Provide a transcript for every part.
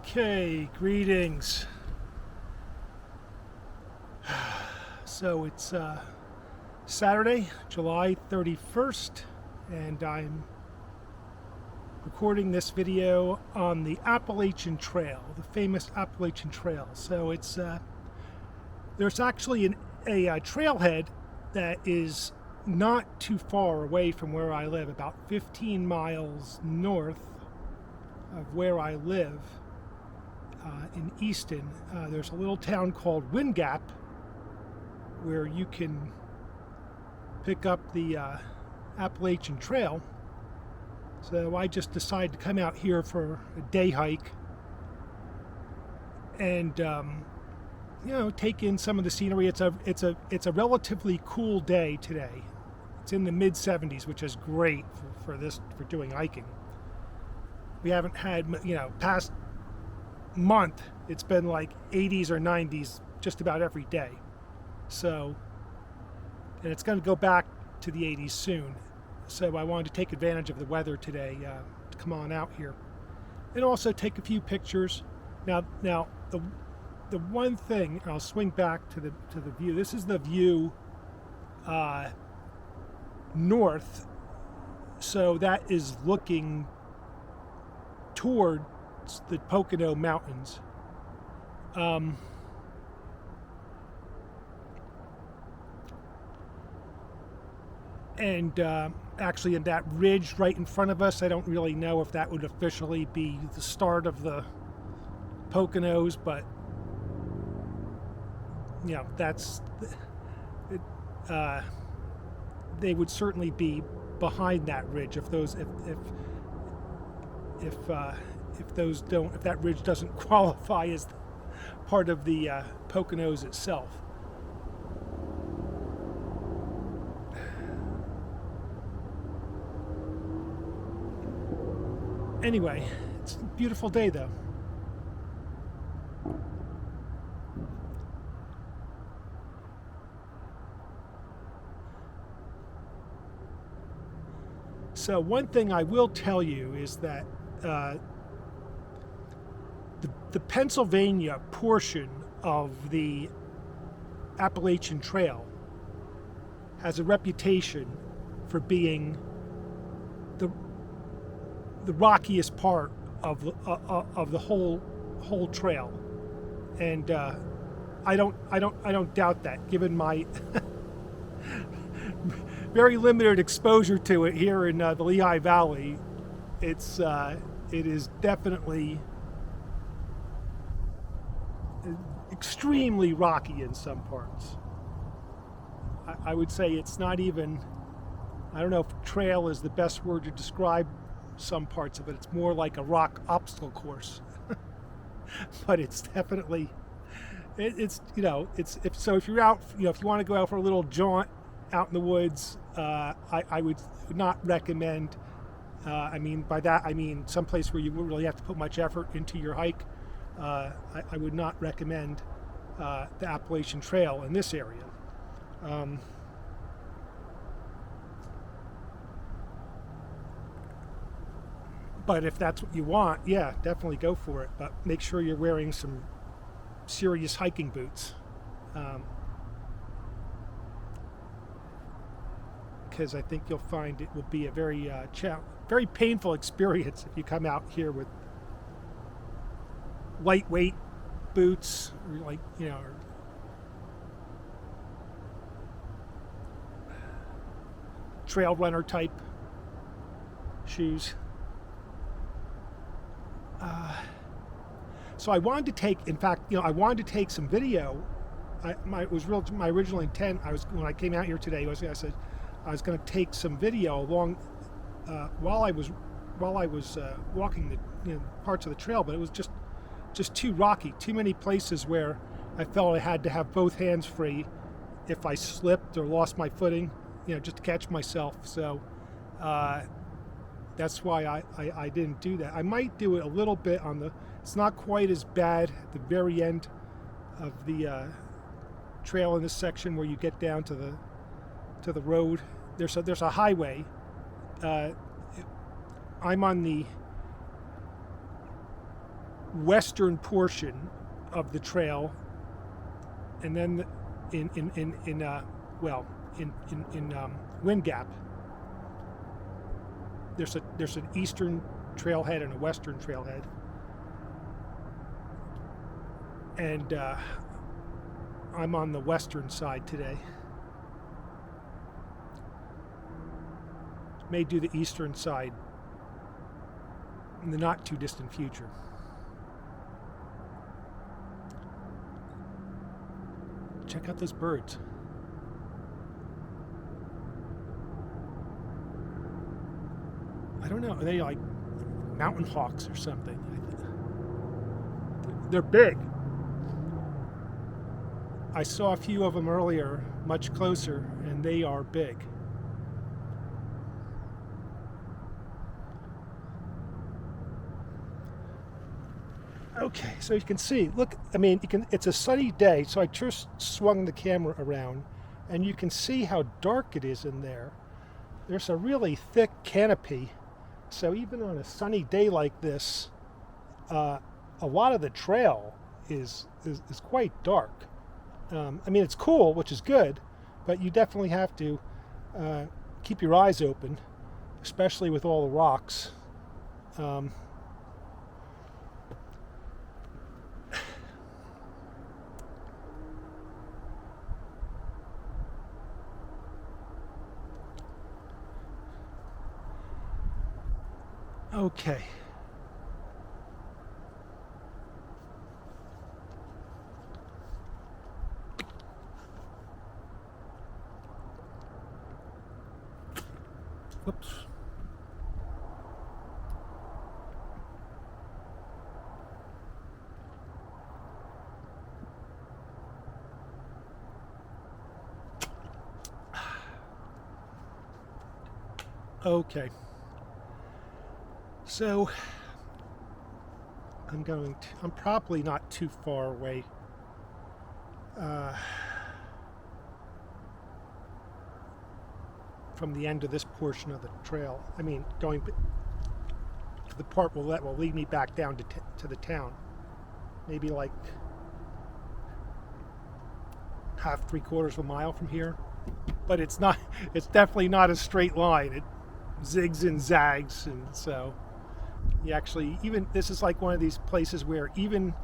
Okay, greetings. So it's Saturday, July 31st, and I'm recording this video on the Appalachian Trail, the famous Appalachian Trail. So it's there's actually a trailhead that is not too far away from where I live, about 15 miles north of where I live. In Easton, there's a little town called Wind Gap where you can pick up the Appalachian Trail. So I just decided to come out here for a day hike and take in some of the scenery. It's a relatively cool day today. It's in the mid 70s, which is great for doing hiking. We haven't had past month it's been like 80s or 90s just about every day, so, and it's going to go back to the 80s soon, so I wanted to take advantage of the weather today to come on out here and also take a few pictures. Now the one thing, I'll swing back to the view. This is the view north, so that is looking toward the Pocono Mountains. And actually in that ridge right in front of us, I don't really know if that would officially be the start of the Poconos, but that's it. They would certainly be behind that ridge if that ridge doesn't qualify as part of the Poconos itself. Anyway, it's a beautiful day though. So one thing I will tell you is that the Pennsylvania portion of the Appalachian Trail has a reputation for being the rockiest part of the whole trail, and I don't doubt that, given my very limited exposure to it here in the Lehigh Valley. It is definitely extremely rocky in some parts. I would say it's not even, I don't know if trail is the best word to describe some parts of it. It's more like a rock obstacle course. But it's definitely, if you're out, if you want to go out for a little jaunt out in the woods, I would not recommend, by that I mean someplace where you wouldn't really have to put much effort into your hike. I would not recommend the Appalachian Trail in this area. But if that's what you want, yeah, definitely go for it. But make sure you're wearing some serious hiking boots, because I think you'll find it will be a very very painful experience if you come out here with lightweight boots, or trail runner type shoes. So I wanted to take, I wanted to take some video. My original intent, when I came out here today, I said I was going to take some video along while I was walking the parts of the trail, but it was just too rocky, too many places where I felt I had to have both hands free if I slipped or lost my footing, just to catch myself. So that's why I didn't do that. I might do it a little bit it's not quite as bad at the very end of the trail in this section where you get down to the road. There's a highway. I'm on the western portion of the trail, and then in Wind Gap, there's an eastern trailhead and a western trailhead, and I'm on the western side today. May do the eastern side in the not too distant future. Check out those birds. I don't know, are they like mountain hawks or something? They're big. I saw a few of them earlier, much closer, and they are big. Okay, so you can see, look, I mean, it's a sunny day, so I just swung the camera around, and you can see how dark it is in there. There's a really thick canopy, so even on a sunny day like this, a lot of the trail is quite dark. I mean, it's cool, which is good, but you definitely have to keep your eyes open, especially with all the rocks. Okay. Whoops. Okay. So I'm probably not too far away. From the end of this portion of the trail. I mean, going to the part that will lead me back down to the town. Maybe like half, 3/4 of a mile from here. But it's definitely not a straight line. It zigs and zags, and so you actually, this is like one of these places where even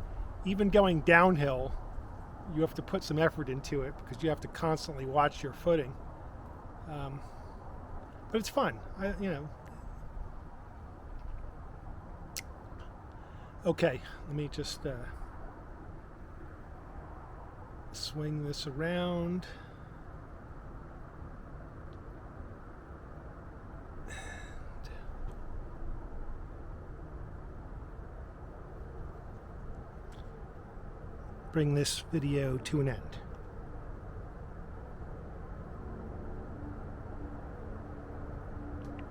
going downhill, you have to put some effort into it because you have to constantly watch your footing. But it's fun, Okay, let me just swing this around. Bring this video to an end.